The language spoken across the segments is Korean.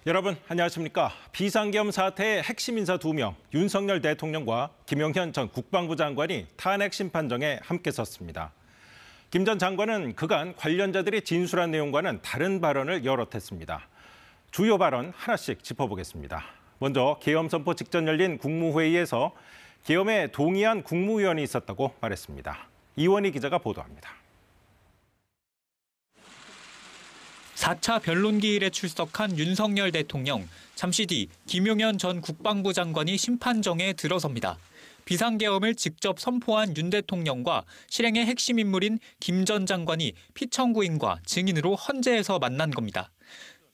여러분 안녕하십니까. 비상계엄 사태의 핵심 인사 2명, 윤석열 대통령과 김용현 전 국방부 장관이 탄핵 심판정에 함께 섰습니다. 김 전 장관은 그간 관련자들이 진술한 내용과는 다른 발언을 여럿 했습니다. 주요 발언 하나씩 짚어보겠습니다. 먼저 계엄 선포 직전 열린 국무회의에서 계엄에 동의한 국무위원이 있었다고 말했습니다. 이원희 기자가 보도합니다. 4차 변론기일에 출석한 윤석열 대통령, 잠시 뒤 김용현 전 국방부 장관이 심판정에 들어섭니다. 비상계엄을 직접 선포한 윤 대통령과 실행의 핵심 인물인 김 전 장관이 피청구인과 증인으로 헌재에서 만난 겁니다.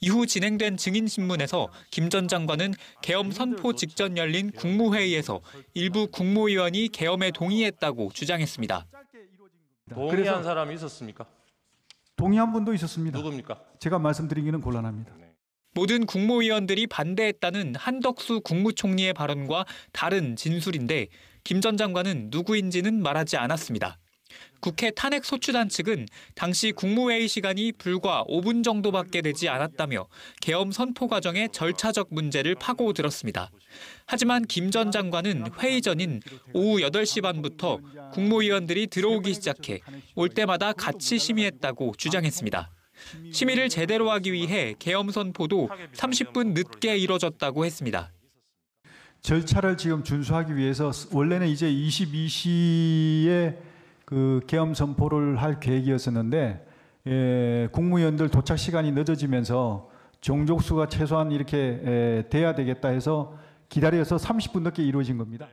이후 진행된 증인신문에서 김 전 장관은 계엄 선포 직전 열린 국무회의에서 일부 국무위원이 계엄에 동의했다고 주장했습니다. 동의한 사람이 있었습니까? 동의한 분도 있었습니다. 누굽니까? 제가 말씀드리기는 곤란합니다. 모든 국무위원들이 반대했다는 한덕수 국무총리의 발언과 다른 진술인데 김 전 장관은 누구인지는 말하지 않았습니다. 국회 탄핵소추단 측은 당시 국무회의 시간이 불과 5분 정도밖에 되지 않았다며 계엄 선포 과정의 절차적 문제를 파고들었습니다. 하지만 김 전 장관은 회의 전인 오후 8시 반부터 국무위원들이 들어오기 시작해 올 때마다 같이 심의했다고 주장했습니다. 심의를 제대로 하기 위해 계엄 선포도 30분 늦게 이뤄졌다고 했습니다. 절차를 지금 준수하기 위해서 원래는 이제 22시에 계엄 선포를 할 계획이었었는데 국무위원들 도착 시간이 늦어지면서 정족수가 최소한 이렇게 돼야 되겠다 해서 기다려서 30분 늦게 이루어진 겁니다.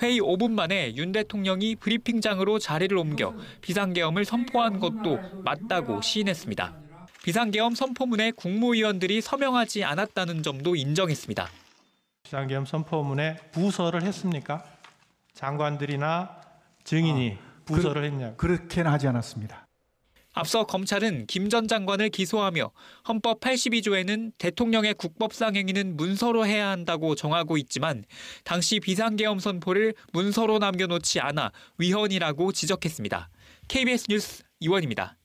회의 5분 만에 윤 대통령이 브리핑장으로 자리를 옮겨 비상계엄을 선포한 것도 맞다고 시인했습니다. 비상계엄 선포문에 국무위원들이 서명하지 않았다는 점도 인정했습니다. 비상계엄 선포문에 부서를 했습니까? 장관들이나 증인이 부서를 했냐고. 그렇게는 하지 않았습니다. 앞서 검찰은 김 전 장관을 기소하며 헌법 82조에는 대통령의 국법상 행위는 문서로 해야 한다고 정하고 있지만 당시 비상계엄 선포를 문서로 남겨놓지 않아 위헌이라고 지적했습니다. KBS 뉴스 이원희입니다.